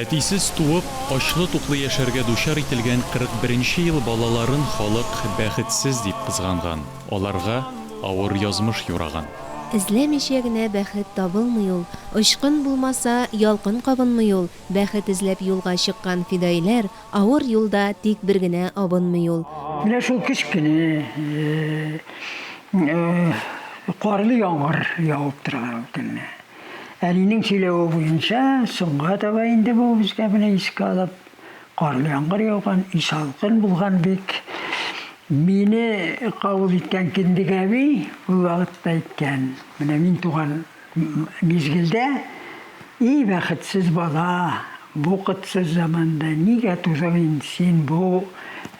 Әтисез туып, ачлы-туклы яшәргә дучар ителгән 41-нче ел балаларын халык бәхетсез дип кызганган. Аларга авыр язмыш юраган. Эзләмичә генә бәхет табылмый ул. Очкын булмаса, ялкын кабынмый ул. Бәхет эзләп юлга чыккан фидаиләр авыр юлда тик бер генә абынмый ул. Менә шул кичкене карлы яңгыр явып торган көнне. Әлинең сөйләве буенча, соңга таба инде бу безгә менә искә алып, карлы яңгыр яуган, салкын булган бик. Мине кабул иткән Киндек әби бу вакытта әйткән. Менә мин туган мизгелдә, и бәхетсез бала, бу кытсыз заманда нигә тудың син бу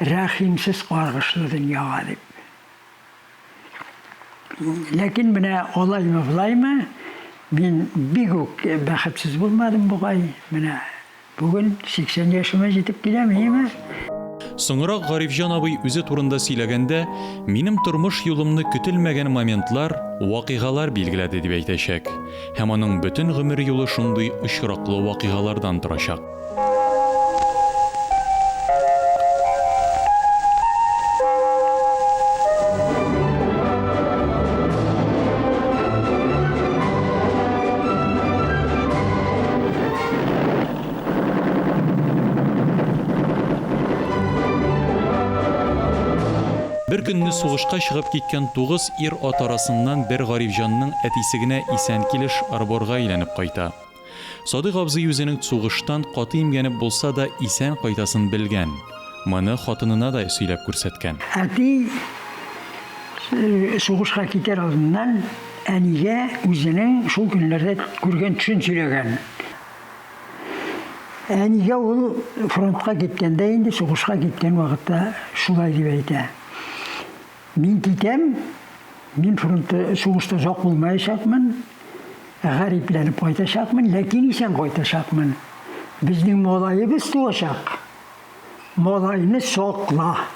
рәхимсез каргышлы дөньяга дип. Ләкин менә алаймы булаймы? Мин бик үк бәхетсез булмадым бугай. Менә бүген 80 яшыма җитеп киләм. Соңрак Гарифҗан абый үзе турында сөйләгәндә, минем тормыш юлымны көтелмәгән моментлар, вакыйгалар билгеләде дип әйтәчәк. Һәм аның бөтен гомер юлы шундый очраклы вакыйгалардан торачак. Бер көнне сугышка чыгып киткән 9 ир-ат арасыннан бер Гарифҗанның әтисе генә исән килеш арборга әйләнеп кайта. Садык абзый үзенең сугыштан каты имгәнеп булса да исән кайтасын белгән. Моны хатынына да сөйләп күрсәткән. Әти сугышка китәр алдыннан әнигә үзенең шул көннәрдә күргән төшен сөйләгән. Әнигә ул фронтка киткәндә инде сугышка киткән вакытта шулай дип әйтә. Мин китәм, мин фронтта сугышта зак булмаячакмын, гарипләнеп кайтачакмын, ләкин исән кайтачакмын. Безнең малаебыз туачак. Малайны сакла,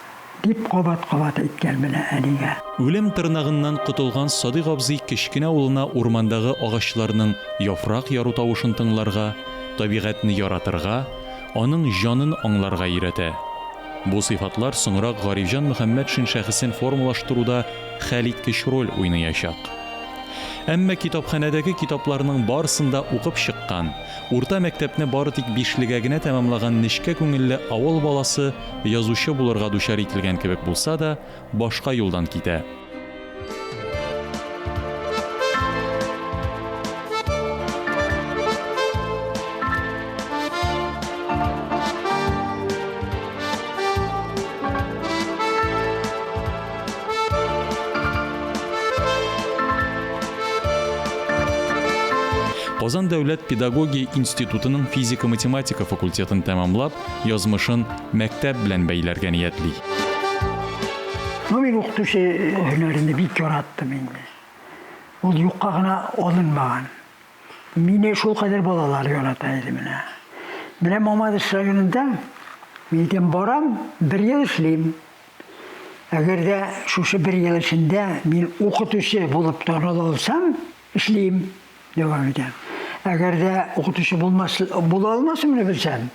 дип кабат-кабат әйткән менә әнигә. Үлем тырнагыннан котылган Садык абзый кечкенә улына урмандагы агачларның яфрак яру тавышын тыңларга, табигатьне яратырга, аның җанын аңларга өйрәтә. Бу сыйфатлар соңрак Гарифҗан Мөхәммәтшин шәхесен формалаштыруда хәлиткеч роль уйнаячак. Әмма китапханәдәге китапларның барысында укып чыккан, урта мәктәпне бары тик 5-легә генә тәмамлаган нечкә күңелле авыл баласы язучы булырга дучар ителгән кебек булса да, башка юлдан китә. Казан дәүләт педагогия институтының физика-математика факультетын тәмамлап, язмышын мәктәп белән бәйләргә ниятли. Мин укытучы һөнәренә бик яраттым инде. Ул юкка гына алынмаган. Мине шул кадәр балалар ярата иде менә. Менә Мамадыш районында мин барам, 1 ел эшлим. Әгәр дә шушы 1 ел эчендә мин укытучы булып таныла алсам, эшлим. Дәвам итәм. Әгәр дә укытучы була алмасам менә белсәм,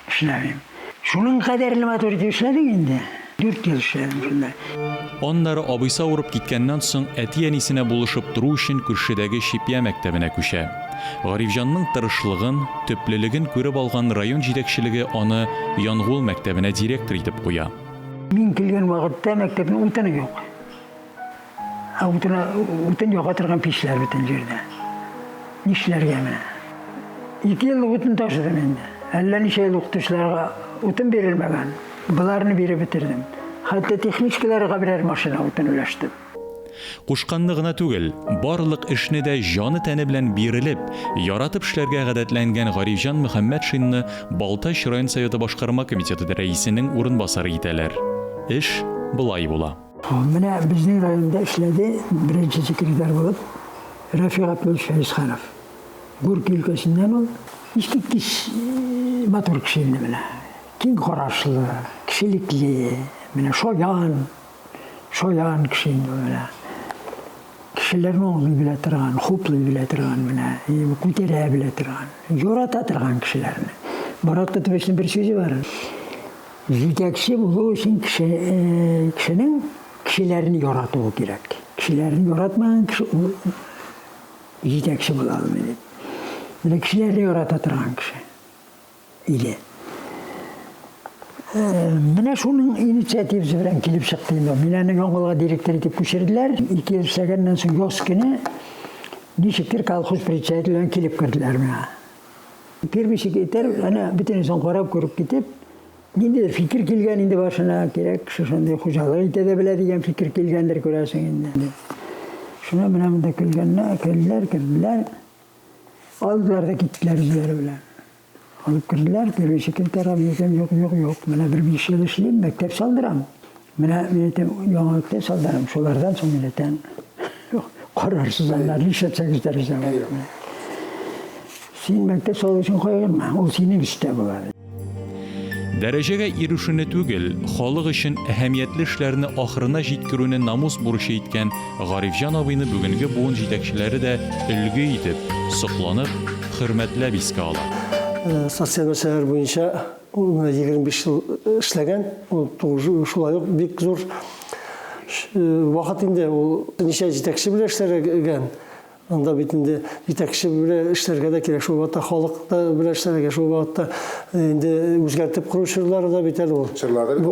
эшләмим. Шуның кадәрле матур итеп эшләдек инде. 4 ел эшләдем шунда. Аннары абыйса урып киткәннән соң әти-әнисенә булышып тору өчен күршедәге Шипия мәктәбенә күчә. Гарифҗанның тырышлыгын, төплелеген күреп алган район җитәкчелеге аны Янгул мәктәбенә директор итеп куя. Мин килгән вакытта мәктәпнең утыны юк. Утын яга торган печләр бөтен җирдә. Нишләргә менә? 2 ел утын ташыдым инде. Әллә ничә ел укытучыларга утын бирелмәгән. Буларны биреп бетердем. Хәтта техничкаларга берәр машина утын өләштем. Кушканны гына түгел, барлык эшне дә җаны тәне белән бирелеп, яратып эшләргә гадәтләнгән Гарифҗан Мөхәммәтшинны Балтач район советы башкарма комитеты рәисенең урынбасары итәләр. Эш булай була. Менә безнең районда эшләде беренче секретарь булып Рафик Абдуллович Фәйзханов. Гурки өлкәсеннән ул искиткеч матур кеше инде менә. Киң карашлы, кешелекле, менә шаян кеше инде менә. кешеләрне аңлый белә торган, хуплый белә торган менә, күтәрә белә торган, ярата торган кешеләрне. Марат Тотыбешнең бер сүзе бар. Җитәкче булу өчен кешенең кешеләрне яратуы кирәк. Кешеләрне яратмаган кеше җитәкче була алмый. Менә кешеләрне ярата торган кеше иде. Менә шуның инициативасы белән килеп чыкты инде. Мине Яңгылга директор итеп күчерделәр. 2 ел эшләгәннән соң яз көне ничектер колхоз председателен килеп керделәр менә. Первый секретарь, ана бөтенесен карап күреп китеп, ниндидер фикер килгән инде башына, кирәк кеше шундый хуҗалык итә дә белә дигән фикер килгәндер күрәсең инде. Шуны менә монда килделәр. Алдылар да киттеләр үзләре белән. Алып керделәр, первый секретарь әйтәм, юк, менә бер 5 ел эшлим, мәктәп салдырам. Менә мин әйтәм, яңа мәктәп салдырам, шулардан соң мин әйтәм, карарсыз алар, ишетсәгездер җавап. Син мәктәп салу өчен кайгырма, ул синең эштә була. Дәрәҗәгә ирешүне түгел, халык өчен әһәмиятле эшләрне ахырына җиткерүне намус бурычы иткән Гарифҗан абыйны бүгенге буын җитәкчеләре дә өлге итеп, сокланып, хөрмәтләп искә ала. Социаль мәсьәләләр буенча 25 ел эшләгән, шулай ук бик зур вакыт инде ул ничә җитәкче белән эшләгән. Анда бит инде җитәкче белән эшләргә дә кирәк, шул вакытта халык да белән эшләргә, шул вакытта инде үзгәртеп кору чорлары да бит әле ул. Чорлары бит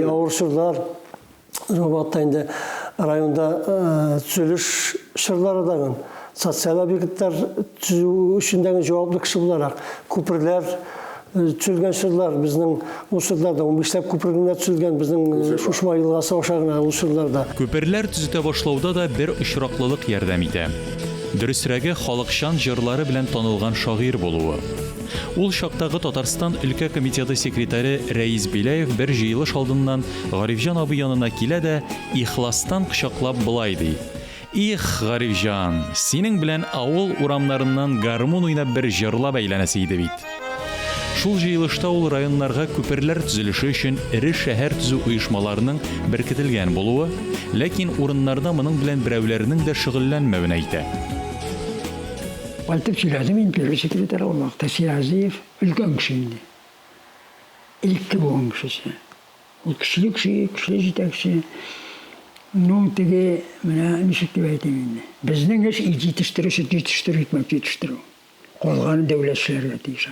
авыр чорлар. Шул вакытта инде районда төзелеш чорлары да социаль объектлар төзү өчен җаваплы кеше буларак, күперләр төзелгән чорлар, безнең ул чорларда 15 күперләр төзелгән, безнең Шушма елгасы ашагына ул чорларда. Күперләр төзетә башлауда да бер очраклылык ярдәм итә. Дөресрәге халыкчан җырлары белән танылган шагыйрь булуы. Ул чактагы Татарстан өлкә комитеты секретаре Рәис Биләев бер җыелыш алдыннан Гарифҗан абый янына килә дә ихластан кочаклап булай ди. Их, Гарифҗан, синең белән авыл урамнарыннан гармун уйнап бер җырлап әйләнәсе иде бит. Шул җыелышта ул районнарга күперләр төзелеше өчен ире шәһәр төзү оешмаларының беркетелгән булуы, ләкин урыннарда моның белән берәүләрнең дә шөгыльләнмәвен әйтә. Айтып сөйләдем мин первый секретарь ул вакытта Сиразиев өлкән кеше инде. Илекке булган кеше. Ул кеше җитәкче. Ну, теге, менә ничек дип әйтим инде. Безнең эш җитештерү. Калган дәүләтчеләргә тиеш.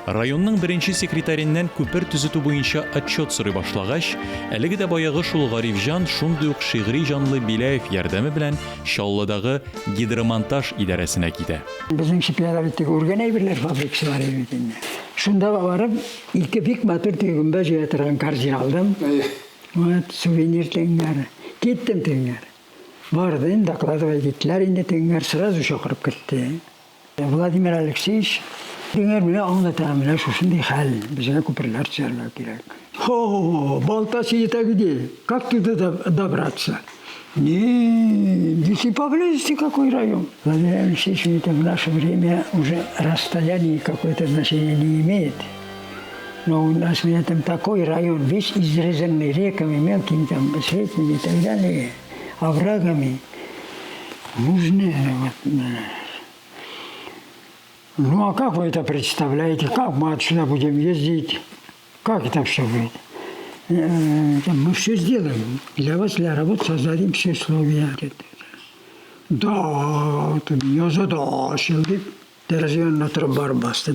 Районның беренче секретареннән күпер төзетү буенча отчет сорый башлагач, әлеге дә баягы шул Гарифҗан шундый ук шигъри җанлы Биләев ярдәме белән Чаллыдагы гидромонтаж идарәсенә китә. Безнең Шипиядагы үргән әйберләр фабрикасы бар иде инде. Шунда барып, ике бик матур тегенбә җыя торган корзин алдым. Вот, сувенир теңгәр. Киттем теңгәр. Бардым, докладывать иттеләр инде теңгәр, сразу чакырып китте. Владимир Алексеевич теңгәр менә аңлатам, менә шушындый хәл, безгә күперләр төзәргә кирәк. Балтасы җитә где? Как туда добраться? Здесь поблизости какой район? Владимир Алексеевич, в наше время уже расстояние какое-то значение не имеет. Но у нас там такой район, весь изрезанный реками, мелкими, там, средними и так далее, оврагами. Нужны. Ну а как вы это представляете? Как мы отсюда будем ездить? Как это все будет? Мы все сделаем. Для вас, для работы создадим все условия. Да, ты меня задачил. Ты развиваешь на трубарбаста.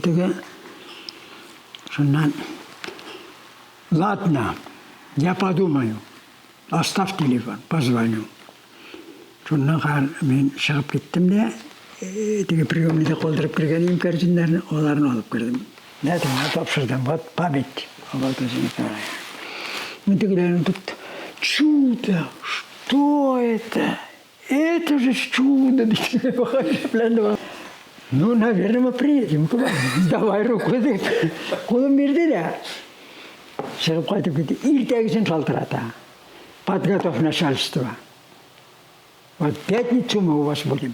Ладно, я подумаю. Оставь телефон, позвоню. Мен шығып кеттім де, теге приемныйда қолдырып кірген ем картиндарын, оларын алып кірдім. Тапшырдым, вот память. Мы тегелерін тут, чудо, что это? Это же чудо. Ну, наверное, мы приедем. Давай руку. Қолым берді де. Шығып қайтып кетті. Ертегісін шалтырата. Подготовь начальство. Вот в пятницу мы у вас будем.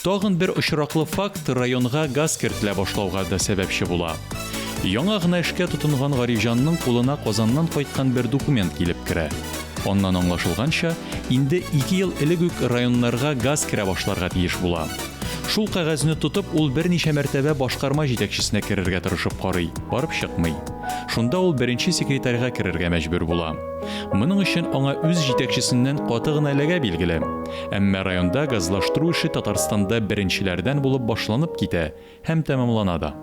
Тагын бер очраклы факт районга газ кертелә башлауга да сәбәпче була. Яңа гына эшкә тотынган Гарифҗанның кулына Казаннан кайткан бер документ килеп керә. Оннан аңлашылганча, инде 2 ел элек үк районнарга газ керә башларга тиеш була. Шул кәгазьне тотып, ул берничә мәртәбә башкарма җитәкчесенә керергә тырышып карый, барып чыкмый. Шунда ул беренче секретарьга керергә мәҗбүр була. Моның өчен аңа үз җитәкчесеннән каты гына эләгә билгеле. Әмма районда газлаштыру эше Татарстанда беренчеләрдән булып башланып китә һәм тәмамлана да.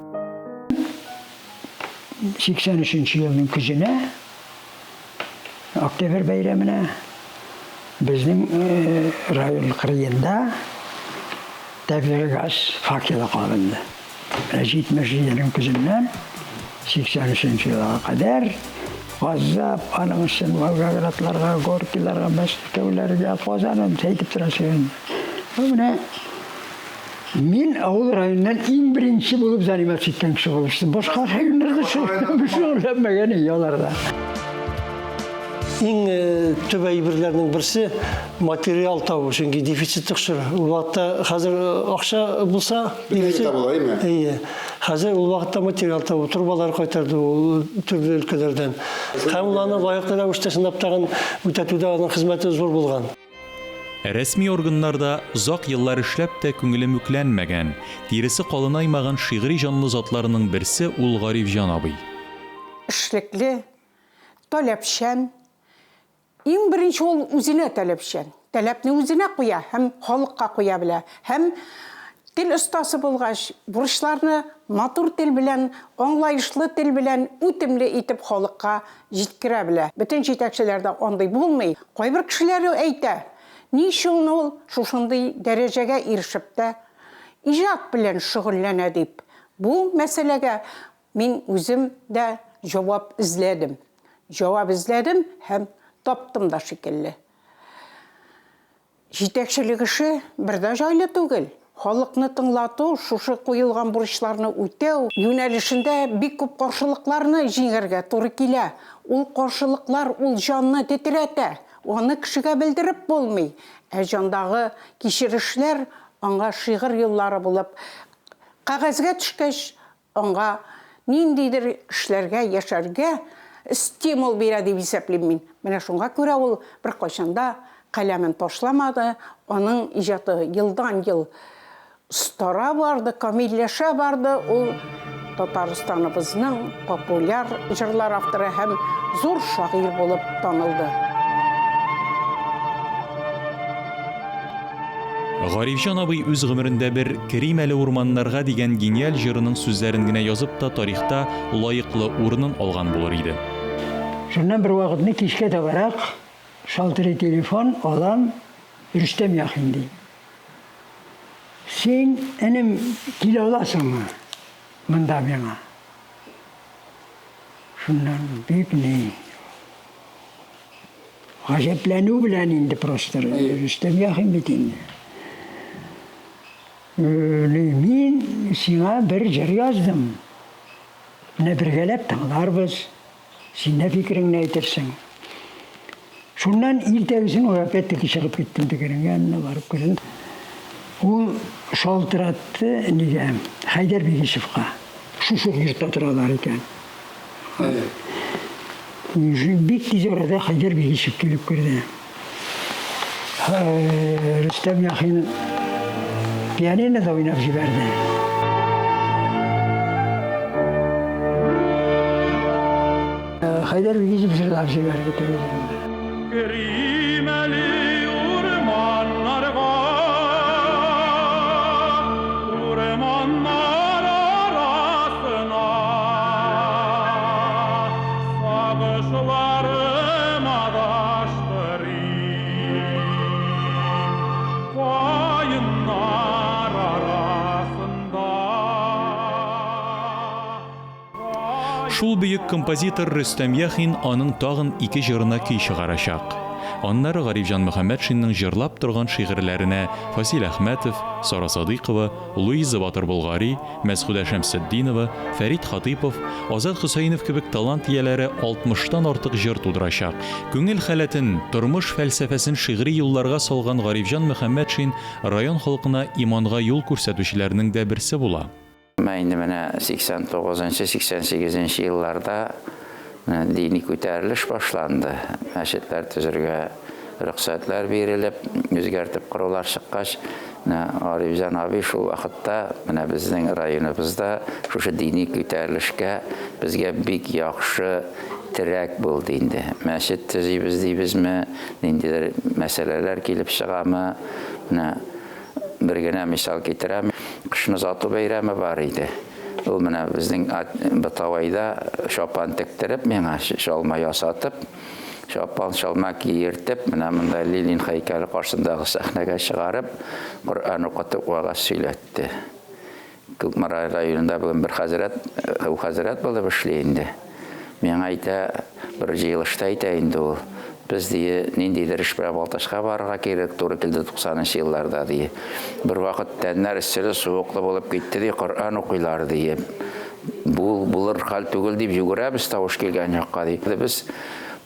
83 елның көзенә, октябрь бәйрәменә, безнең район кырыенда табигый газ факелы калынды. 77 көзеннән 83 елга кадәр газап, аның өчен Волгоградларга, Горькиларга, Мәскәүләргә, Казанын әйтеп торасың. Менә мин авыл районыннан иң беренче булып заниматься иткән кеше булыштым. Башка районнарда шөгыльләнмәгән аларда. Иң төп әйберләрнең берсе материал табу, чөнки дефицит тикшер. Ул вакытта хәзер акча булса, дефицит була, әйе. Хәзер ул вакытта материал табу, турбалар кайтарды ул төрле өлкәләрдән. Һәм уларны лаеклы рәвештә сынап тагын үтәтүдә аның хезмәте зур булган. Рәсми органнарда зак еллар эшләп тә күңеле мүкләнмәгән, тиресе калынаймаган шигъри җанлы затларының берсе ул Гарифҗан абый. Эшлекле, таләпчән. Иң беренче ул үзенә таләпчән. Таләпне үзенә куя, һәм халыкка куя белә. Һәм тел остасы булгач, бурычларны матур тел белән, аңлаешлы тел белән үтемле итеп халыкка җиткерә белә. Бөтен җитәкчеләрдә андый булмый. Кайбер кешеләр әйтә, ни өчен ул шушындый дәрәҗәгә ирешеп тә иҗат белән шөгыльләнә дип. Бу мәсьәләгә мин үзем дә җавап эзләдем. Җавап эзләдем һәм таптым да шикелле. Җитәкчелек эше бер дә җайлы түгел. Халыкны тыңлату, шушы куелган бурычларны үтәү юнәлешендә бик күп каршылыкларны җиңәргә туры килә. Ул каршылыклар ул җанны тетрәтә. Оны кешегә белдереп булмый. Ә җандагы кичерешләр аңа шигырь юллары булып, кәгазьгә төшкәч, аңа ниндидер эшләргә, яшәргә стимул бирә дип исәплим мин. Менә шуңа күрә ул бер кайчанда каләмен ташламады, аның иҗаты елдан-ел стара барды, камилләшә барды. Ул Татарстаныбызның популяр җырлар авторы һәм зур шагыйрь булып танылды. Гарифҗан абый үз гомерендә бер Керим әле урманнарга дигән гениаль җырының сүзләрен генә язып та тарихта лаеклы урынын алган булыр иде. Шуннан бер вакытны кичкә табарак шалтырый телефон алам, Рөстәм Яхин ди. Син энем килә аласыңмы? Монда миңа. Шуннан бик ни. Гаҗәпләнү белән инде просто Рөстәм Яхин бит инде. Мин сиңа бер җыр яздым. Менә бергәләп тыңларбыз. Син дә фикереңне әйтерсең. Шуннан иртәгесен опять-таки чыгып киттем тегенең янына барып күрдем. Ул шалтыратты нигә? Хайдар Бигишевка. Шушы йортта торалар икән. Бик тиз арада Хайдар Бигишев килеп керде. Рөстәм Яхин piyaninoda o'ynab jiberdi. Haydar Bigishib jilab jiberdi televizorda. Kerimeli urmanlarga, urmanlar arasına, sagışlarım adaştırayım, koyunlar arasında. Шул бөек композитор Рөстәм Яхин аның тагын 2 җырына көй чыгарачак. Аннары Гарифҗан Мөхәммәтшинның җырлап торган шигырьләренә Фасил Әхмәтов, Сара Садыйкова, Луиза Батыр-Болгари, Мәсгудә Шәмсетдинова, Фәрит Хатипов, Азат Хөсәйнов кебек талант ияләре 60-тан артык җыр тудырачак. Күңел халәтен, тормыш фәлсәфәсен шигъри юлларга салган Гарифҗан Мөхәммәтшин район халкына иманга юл күрсәтүчеләрнең дә берсе була. Мен инде менә 89-88 елларда dini күтәрелеш башланды. Мәчетләр төзергә рөхсәтләр бирелеп, үзгәртеп корулар чыккач, Гарифҗан абый шул вакытта менә безнең районыбызда шушы дини күтәрелешкә безгә бик яхшы терәк булды инде. Мәчет төзибез дибезме, ниндидер мәсьәләләр килеп чыгамы, менә бер генә мисал китерәм. Кышны зату бәйрәме бар иде. Ул менә безнең Бытавайда шапан тектереп, миңа шалма ясатып, шапан шалма киертеп, менә монда Ленин һәйкәле каршындагы сәхнәгә чыгарып, Коръән укытып вагаз сөйләтте. Күкмара районында бүген бер хәзрәт булып эшли инде. Миңа әйтә, бер җыелышта әйтә инде ул. Без дие ниндидер эш белән Балташка барырга кирәк, туры килде 90-нчы елларда дие. Бер вакыт тәннәр эсселе суыклы булып китте ди, Коръән укыйлар дие. Булыр хәл түгел дип йөгерәбез тавыш килгән якка ди. Без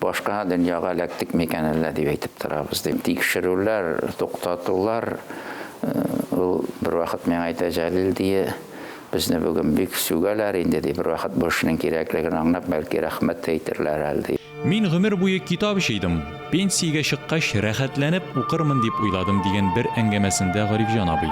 башка дөньяга эләктек микән әллә дип әйтеп торабыз ди. Тикшерүләр, туктатулар, ул бер вакыт миңа әйтә Җәлил дие. Безне бүген бик сүгәләр инде ди. Бер вакыт бу эшнең кирәклеген аңлап, бәлки рәхмәт әйтерләр әле. Мин гомер буе китап ишейдем. Пенсиягә чыккач рәхәтләнеп укырмын дип уйладым дигән бер әңгәмәсендә Гарифҗан абый.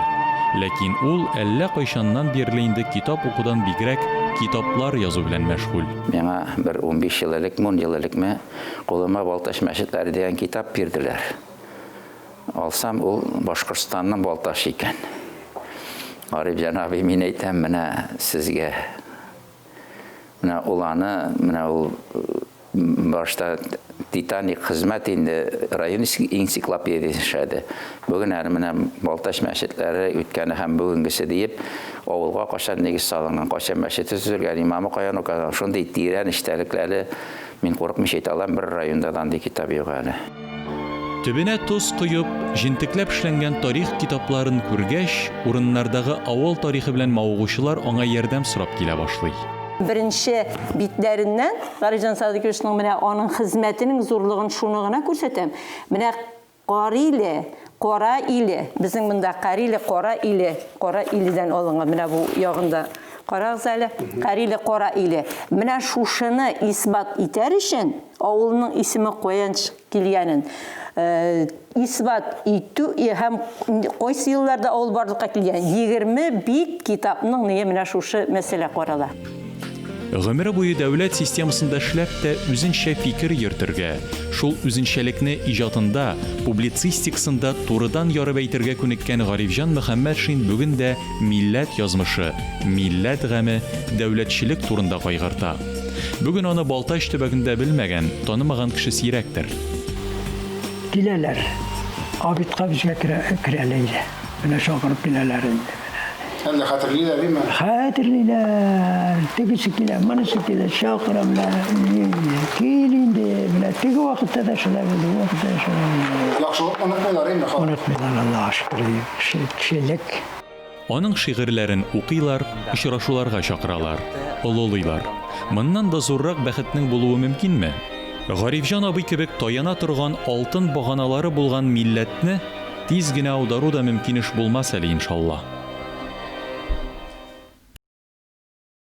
Ләкин ул әллә кайчаннан бирле инде китап укудан бигрәк китаплар язу белән мәшгуль. Миңа бер 15 ел элек, 10 ел элекме кулыма Балташ мәчетләре дигән китап бирделәр. Алсам, ул Башкортстанның Балташ икән. Гарифҗан абый, мин әйтәм, менә сезгә. Менә уланы, менә ул башта Титаник хезмәт инде район энциклопедиясе. Бүген әле менә Балташ мәчетләре үткәне һәм бүгенгесе диеп, авылга кашан нигез салынган, кашан мәчете төзелгән, имамы каян укыган, шундый тирән эчтәлекләре мин курыкмыйча әйтә алам, бер райондан ди китап юк әле. Төбенә тоз куеп, җентекләп эшләнгән тарих китапларын күргәч, урыннардагы авыл тарихы белән мавыгучылар аңа ярдәм сорап килә башлый. Беренче битләреннән Гарифҗан Садыйковичның менә аның хезмәтенең зурлыгын шуны гына күрсәтәм. Менә Кара иле, безнең монда Кара иледән алынган, менә бу ягында. Карагыз әле, Кара иле. Менә шушыны исбат итәр өчен авылның исеме каян килгәнен исбат итү һәм кайсы елларда авыл барлыкка килгән 20 бик китапның менә шушы мәсьәлә карала. Гомере буе дәүләт системасында эшләп тә үзенчә фикер йөртергә, шул үзенчәлекне иҗатында, публицистикасында турыдан ярып әйтергә күнеккән Гарифҗан Мөхәммәтшин бүген дә милләт язмышы, милләт гаме, дәүләтчелек турында кайгырта. Бүген аны Балташ төбәгендә белмәгән, танымаган кеше сирәктер. Киләләр. Абитка безгә керәләр. Менә шакырып киләләр инде. Әллә хәтерлиләр диме? Хәтерлиләр. Тегесе килә, монысы килә, шакырамлар. Кил инде, менә теге вакытта да шулай булды, вакытта шулай. Яхшылык онытмыйлар инде халык. Онытмыйлар, Аллаһка шөкер. Кешелек. Аның шигырьләрен укыйлар, очрашуларга чакыралар, олылыйлар. Моннан да зуррак бәхетнең булуы мөмкинме? Гарифҗан абый кебек таяна торган алтын баганалары булган милләтне тиз генә аудару да мөмкин эш булмас әле, иншалла.